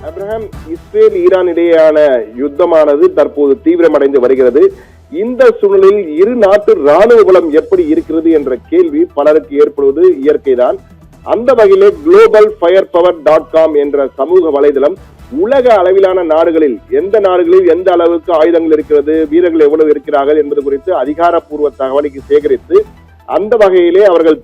Abraham, Israel Iran இடையேயான யுத்தமானது தற்போது தீவிரமடைந்து வருகிறது. இந்த சூழலில் இரு நாட்டு ராணுவ பலம் எப்படி இருக்கிறது என்ற கேள்வி பலருக்கு ஏற்படுவது இயற்கைதான். அந்த வகையிலே globalfirepower.com என்ற சமூக வலைதளம் உலக அளவிலான நாடுகளில் எந்த அளவுக்கு ஆயுதங்கள் இருக்கிறது, வீரர்கள் எவ்வளவு இருக்கிறார்கள் என்பது குறித்து அதிகாரப்பூர்வ தகவலை சேகரித்து அந்த வகையிலே அவர்கள்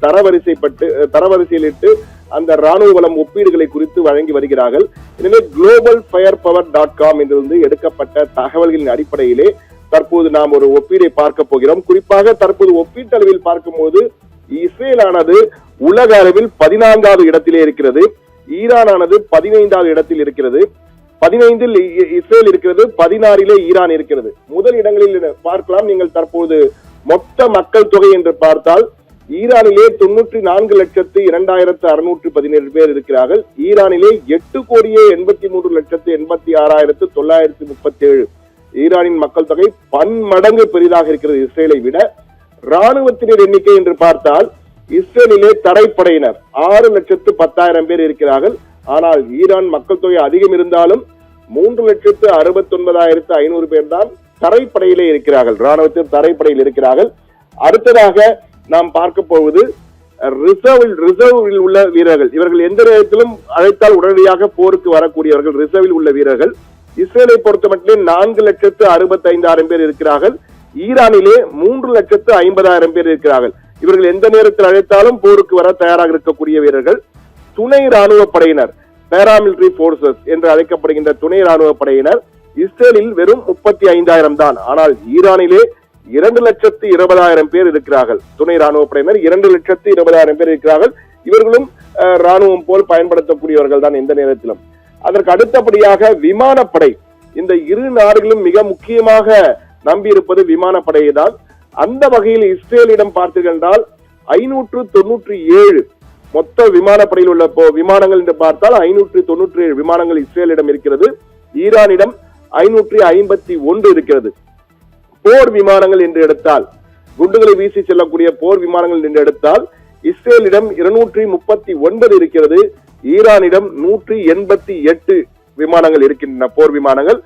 தரவரிசையிலிட்டு அந்த ராணுவ பலம் ஒப்பீடுகளை குறித்து வழங்கி வருகிறார்கள். எனவே globalfirepower.com என்றிருந்து எடுக்கப்பட்ட தகவல்களின் அடிப்படையிலே தற்போது நாம் ஒரு ஒப்பீடை பார்க்க போகிறோம். குறிப்பாக தற்போது ஒப்பீட்டளவில் பார்க்கும்போது இஸ்ரேலானது உலக அளவில் 14வது இடத்திலே இருக்கிறது. ஈரானானது 15வது இடத்தில் இருக்கிறது. 15இல் இஸ்ரேல் இருக்கிறது, 16இலே ஈரான் இருக்கிறது. முதல் இடங்களில் பார்க்கலாம். நீங்கள் தற்போது மொத்த மக்கள் தொகை என்று பார்த்தால் ஈரானிலே 94,02,617 பேர் இருக்கிறார்கள். ஈரானிலே 8,83,86,937 ஈரானின் மக்கள் தொகை பன்மடங்கு பெரிதாக இருக்கிறது இஸ்ரேலை விட. ராணுவத்தினர் எண்ணிக்கை என்று பார்த்தால் இஸ்ரேலிலே தரைப்படையினர் 6,10,000 பேர் இருக்கிறார்கள். ஆனால் ஈரான் மக்கள் தொகை அதிகம் இருந்தாலும் 3,69,500 பேர் தான் தரைப்படையிலே இருக்கிறார்கள், ராணுவத்தில் தரைப்படையில் இருக்கிறார்கள். அடுத்ததாக நாம் பார்க்க போவது ரிசர்வில் உள்ள வீரர்கள். இவர்கள் எந்த நேரத்திலும் அழைத்தால் உடனடியாக போருக்கு வரக்கூடியவர்கள் ரிசர்வில் உள்ள வீரர்கள். இஸ்ரேலை பொறுத்த மட்டும் 4,65,000 பேர் இருக்கிறார்கள். ஈரானிலே 3,50,000 பேர் இருக்கிறார்கள். இவர்கள் எந்த நேரத்தில் அழைத்தாலும் போருக்கு வர தயாராக இருக்கக்கூடிய வீரர்கள். துணை ராணுவ படையினர், பாராமிலிட்டரி போர்சஸ் என்று அழைக்கப்படுகின்ற துணை ராணுவ படையினர் இஸ்ரேலில் வெறும் 35,000 தான். ஆனால் ஈரானிலே 2,20,000 பேர் இருக்கிறார்கள். துணை ராணுவ படையினர் 2,20,000 பேர் இருக்கிறார்கள். இவர்களும் ராணுவம் போல் பயன்படுத்தக்கூடியவர்கள் தான் எந்த நேரத்திலும். அதற்கு அடுத்தபடியாக விமானப்படை. இந்த இரு நாடுகளும் மிக முக்கியமாக நம்பி இருப்பது விமானப்படையை தான். அந்த வகையில் இஸ்ரேலிடம் பார்த்தீர்கள் 597 மொத்த விமானப்படையில் உள்ள விமானங்கள் என்று பார்த்தால் 597 விமானங்கள் இஸ்ரேலிடம் இருக்கிறது. ஈரானிடம் 551 இருக்கிறது. போர் விமானங்கள் என்று எடுத்தால், குண்டுகளை வீசி செல்லக்கூடிய போர் விமானங்கள் என்று எடுத்தால் இஸ்ரேலிடம் 239 இருக்கிறது. ஈரானிடம் 188 விமானங்கள் இருக்கின்றன, போர் விமானங்கள்.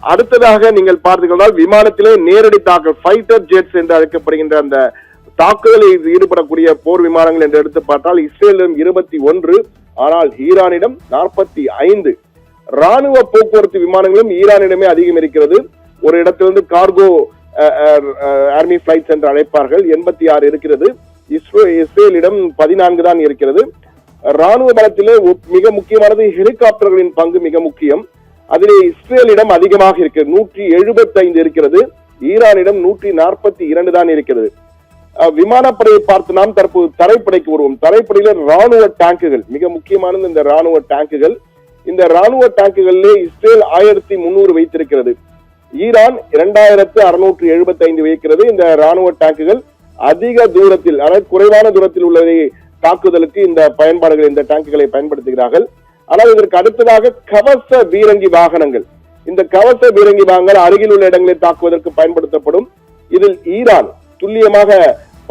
அடுத்ததாக நீங்கள் பார்த்தீர்கள் விமானத்திலே நேரடி தாக்கல் ஃபைட்டர் ஜெட்ஸ் என்று அழைக்கப்படுகின்ற அந்த தாக்குதலில் ஈடுபடக்கூடிய போர் விமானங்கள் என்று எடுத்து பார்த்தால் இஸ்ரேலிடம் 21, ஆனால் ஈரானிடம் 45. ராணுவ போக்குவரத்து விமானங்களும் ஈரானிடமே அதிகம் இருக்கிறது. ஒரு இடத்திலிருந்து கார்கோ ஆர்மி பிளைட்ஸ் என்று அழைப்பார்கள், 86 இருக்கிறது. இஸ்ரேலிடம் 14 தான் இருக்கிறது. ராணுவ பலத்திலே மிக முக்கியமானது ஹெலிகாப்டர்களின் பங்கு மிக முக்கியம். அதிலே இஸ்ரேலிடம் அதிகமாக இருக்கிறது, 175 இருக்கிறது. ஈரானிடம் 142 தான் இருக்கிறது. விமானப்படையை பார்த்து நாம் தற்போது தரைப்படைக்கு வருவோம். தரைப்படையில ராணுவ டேங்குகள் மிக முக்கியமானது. இந்த ராணுவ டேங்குகள், இந்த ராணுவ டேங்குகளிலே இஸ்ரேல் 1300 வைத்திருக்கிறது. ஈரான் 2675 வைக்கிறது. இந்த ராணுவ டேங்குகள் அதிக தூரத்தில், அதாவது குறைவான தூரத்தில் உள்ளதை தாக்குதலுக்கு இந்த பயன்பாடுகள், இந்த டேங்குகளை பயன்படுத்துகிறார்கள். ஆனால் இதற்கு அடுத்ததாக கவச பீரங்கி வாகனங்கள். இந்த கவச பீரங்கி வாகனங்கள் அருகில் உள்ள இடங்களை தாக்குவதற்கு பயன்படுத்தப்படும். இதில் ஈரான் துல்லியமாக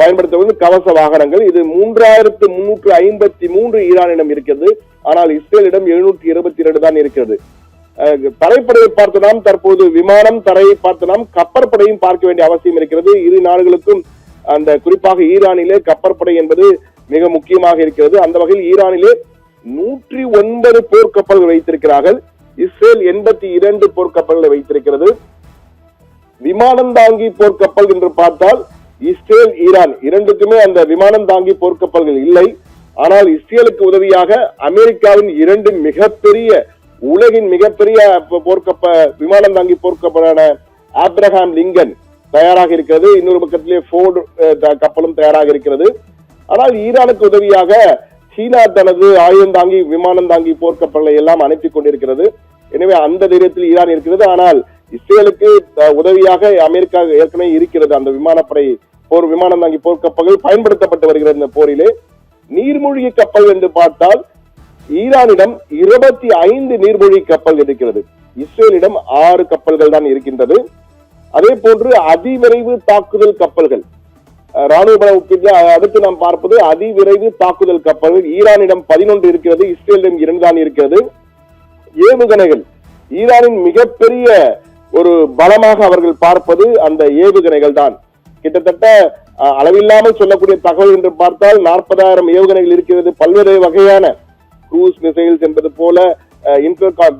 பயன்படுத்துவது கவச வாகனங்கள். இது 3353 ஈரானிடம் இருக்கிறது. ஆனால் இஸ்ரேலிடம் 722 தான் இருக்கிறது. தரைப்படையை பார்த்து நாம் தற்போது விமானம், தரையை பார்த்து நாம் கப்பற்படையும் பார்க்க வேண்டிய அவசியம் இருக்கிறது. இரு நாடுகளுக்கும் அந்த குறிப்பாக ஈரானிலே கப்பற்படை என்பது மிக முக்கியமாக இருக்கிறது. அந்த வகையில் ஈரானிலே 109 போர்க்கப்பல்கள் வைத்திருக்கிறார்கள். இஸ்ரேல் 82 போர்க்கப்பல்களை வைத்திருக்கிறது. விமானம் தாங்கி போர்க்கப்பல் என்று பார்த்தால் இஸ்ரேல், ஈரான் இரண்டுக்குமே அந்த விமானம் தாங்கி போர்க்கப்பல்கள் இல்லை. ஆனால் இஸ்ரேலுக்கு உதவியாக அமெரிக்காவின் 2 மிகப்பெரிய, உலகின் மிகப்பெரிய விமானம் தாங்கி போர்க்கப்பலான ஆப்ரஹாம் லிங்கன் தயாராக இருக்கிறது. இன்னொரு பக்கத்திலே ஃபோர்டு கப்பலும் தயாராக இருக்கிறது. ஆனால் ஈரானுக்கு உதவியாக சீனா தனது ஆயுதம் தாங்கி விமானம் தாங்கி போர்க்கப்பலை எல்லாம் அனுப்பி கொண்டிருக்கிறது. எனவே அந்த தைரியத்தில் ஈரான் இருக்கிறது. ஆனால் இஸ்ரேலுக்கு உதவியாக அமெரிக்கா ஏற்கனவே இருக்கிறது. அந்த விமானப்படை விமானம் தாங்கி போர்க்கப்பல்கள் பயன்படுத்தப்பட்டு வருகிறது. இந்த போரிலே நீர்மூழ்கி கப்பல் என்று பார்த்தால் ஈரானிடம் 25 நீர்மூழ்கி கப்பல் இருக்கிறது. இஸ்ரேலிடம் 6 கப்பல்கள் தான் இருக்கின்றது. அதே போன்று அதிவிரைவு தாக்குதல் கப்பல்கள், ராணுவ பல ஒப்பீட்டில் அடுத்து நாம் பார்ப்பது அதிவிரைவு தாக்குதல் கப்பல்கள். ஈரானிடம் 11 இருக்கிறது, இஸ்ரேலிடம் 2 தான் இருக்கிறது. ஏவுகணைகள். ஈரானின் மிகப்பெரிய ஒரு பலமாக அவர்கள் பார்ப்பது அந்த ஏவுகணைகள் தான். கிட்டத்தட்ட அளவில்லாமல் சொல்லக்கூடிய தகவல் என்று பார்த்தால் 40,000 ஏவுகணைகள் இருக்கிறது. பல்வேறு வகையான க்ரூஸ் மிசைல்ஸ் என்பது போல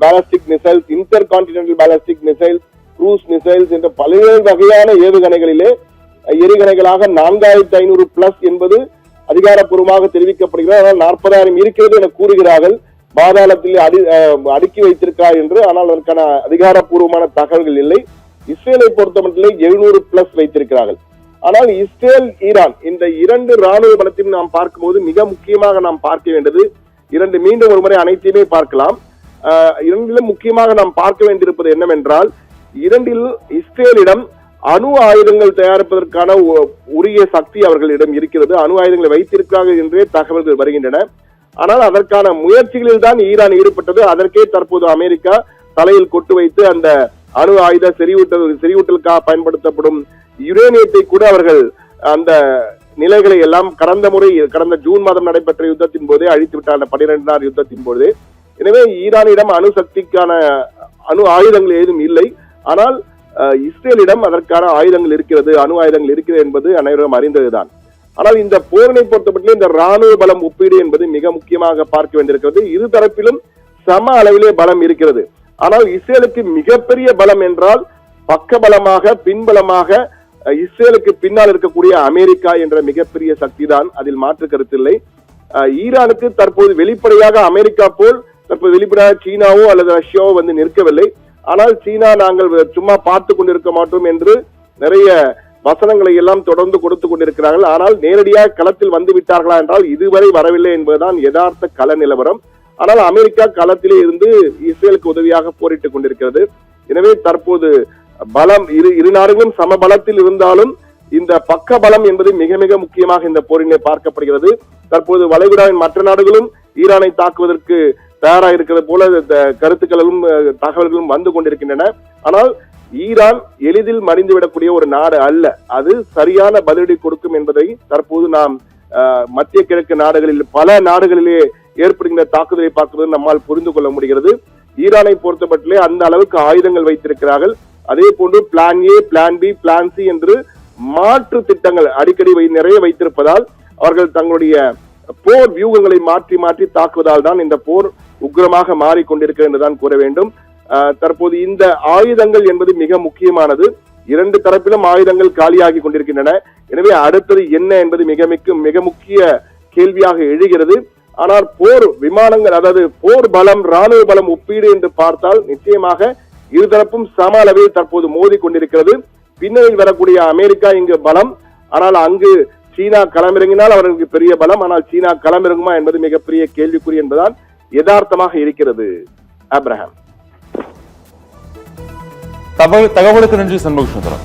ballistic missiles, inter continental ballistic missiles, cruise missiles என்ற பல்வேறு வகையான ஏவுகணைகளிலே எரிகணைகளாக 4500 பிளஸ் என்பது அதிகாரப்பூர்வமாக தெரிவிக்கப்படுகிறது. ஆனால் 40,000 இருக்கிறது என கூறுகிறார்கள். பாதாளத்தில் அடுக்கி வைத்திருக்கிறார் என்று. ஆனால் அதற்கான அதிகாரப்பூர்வமான தகவல்கள் இல்லை. இஸ்ரேலை பொறுத்தமட்டிலே 700 பிளஸ் வைத்திருக்கிறார்கள். ஆனால் இஸ்ரேல், ஈரான் இந்த இரண்டு ராணுவ பலத்தையும் நாம் பார்க்கும்போது மிக முக்கியமாக நாம் பார்க்க வேண்டியது மீண்டும் ஒரு முறை அனைத்தையுமே பார்க்கலாம். இரண்டிலும் முக்கியமாக நாம் பார்க்க வேண்டியிருப்பது என்னவென்றால், இஸ்ரேலிடம் அணு ஆயுதங்கள் தயாரிப்பதற்கான உரிய சக்தி அவர்களிடம் இருக்கிறது. அணு ஆயுதங்களை வைத்திருக்கிறார்கள் என்றே தகவல்கள் வருகின்றன. ஆனால் அதற்கான முயற்சிகளில் தான் ஈரான் ஈடுபட்டது. அதற்கே தற்போது அமெரிக்கா தலையில் கொட்டு வைத்து அந்த அணு ஆயுத செறிவூட்டலுக்காக பயன்படுத்தப்படும் யுரேனியத்தை கூட அவர்கள் அந்த நிலைகளை எல்லாம் கடந்த ஜூன் மாதம் நடைபெற்ற யுத்தத்தின் போதே அழித்து விட்டார், 12 நாள் யுத்தத்தின் போது. எனவே ஈரானிடம் அணு சக்திக்கான அணு ஆயுதங்கள் ஏதும் இல்லை. ஆனால் இஸ்ரேலிடம் அதற்கான ஆயுதங்கள் இருக்கிறது, அணு ஆயுதங்கள் இருக்கிறது என்பது அனைவரும் அறிந்ததுதான். ஆனால் இந்த போரினை பொறுத்தப்பட்டு இந்த ராணுவ பலம் ஒப்பீடு என்பது மிக முக்கியமாக பார்க்க வேண்டியிருக்கிறது. இரு தரப்பிலும் சம அளவிலே பலம் இருக்கிறது. ஆனால் இஸ்ரேலுக்கு மிகப்பெரிய பலம் என்றால் பக்க பலமாக, பின்பலமாக இஸ்ரேலுக்கு பின்னால் இருக்கக்கூடிய அமெரிக்கா என்ற மிகப்பெரிய சக்தி தான், அதில் மாற்று கருத்தில்லை. ஈரானுக்கு தற்போது வெளிப்படையாக அமெரிக்கா போல் தற்போது வெளிப்படையாக சீனாவோ அல்லது ரஷ்யாவோ வந்து நிற்கவில்லை. ஆனால் சீனா நாங்கள் சும்மா பார்த்து கொண்டிருக்க மாட்டோம் என்று நிறைய வசனங்களை எல்லாம் தொடர்ந்து கொடுத்து கொண்டிருக்கிறார்கள். ஆனால் நேரடியாக களத்தில் வந்து விட்டார்களா என்றால் இதுவரை வரவில்லை என்பதுதான் யதார்த்த கள நிலவரம். ஆனால் அமெரிக்கா களத்திலே இருந்து இஸ்ரேலுக்கு உதவியாக போரிட்டுக் கொண்டிருக்கிறது. எனவே தற்போது பலம் இரு நாடுகளும் சம பலத்தில் இருந்தாலும் இந்த பக்க பலம் என்பது மிக மிக முக்கியமாக இந்த போரிலே பார்க்கப்படுகிறது. தற்போது வளைகுடாவின் மற்ற நாடுகளும் ஈரானை தாக்குவதற்கு தயாராக இருக்கிறது போல கருத்துக்களும் தகவல்களும் வந்து கொண்டிருக்கின்றன. ஆனால் ஈரான் எளிதில் மடிந்துவிடக்கூடிய ஒரு நாடு அல்ல. அது சரியான பதிலடி கொடுக்கும் என்பதை தற்போது நாம் மத்திய கிழக்கு நாடுகளில் பல நாடுகளிலே ஏற்படுகின்ற தாக்குதலை பார்க்கும்போது நம்மால் புரிந்து கொள்ள முடிகிறது. ஈரானை பொறுத்தப்பட்டிலே அந்த அளவுக்கு ஆயுதங்கள் வைத்திருக்கிறார்கள். அதே போன்று plan A, plan B, plan C என்று மாற்று திட்டங்கள் அடிக்கடி நிறைய வைத்திருப்பதால் அவர்கள் தங்களுடைய போர் வியூகங்களை மாற்றி மாற்றி தாக்குவதால் தான் இந்த போர் உக்கிரமாக மாறிக்கொண்டிருக்கிறது என்றுதான் கூற வேண்டும். தற்போது இந்த ஆயுதங்கள் என்பது மிக முக்கியமானது. இரண்டு தரப்பிலும் ஆயுதங்கள் காலியாகி கொண்டிருக்கின்றன. எனவே அடுத்தது என்ன என்பது மிக முக்கிய கேள்வியாக எழுகிறது. ஆனால் போர் விமானங்கள், அதாவது போர் பலம், ராணுவ பலம் ஒப்பீடு என்று பார்த்தால் நிச்சயமாக இருதரப்பும் சம அளவில் தற்போது மோதி கொண்டிருக்கிறது. பின்னணியில் வரக்கூடிய அமெரிக்கா இங்கு பலம். ஆனால் அங்கு சீனா களமிறங்கினால் அவர்களுக்கு பெரிய பலம். ஆனால் சீனா களமிறங்குமா என்பது மிகப்பெரிய கேள்விக்குறி என்பதால் யதார்த்தமாக இருக்கிறது. அப்ரஹாம், தகவலுக்கு நன்றி சண்முக சுந்தரம்.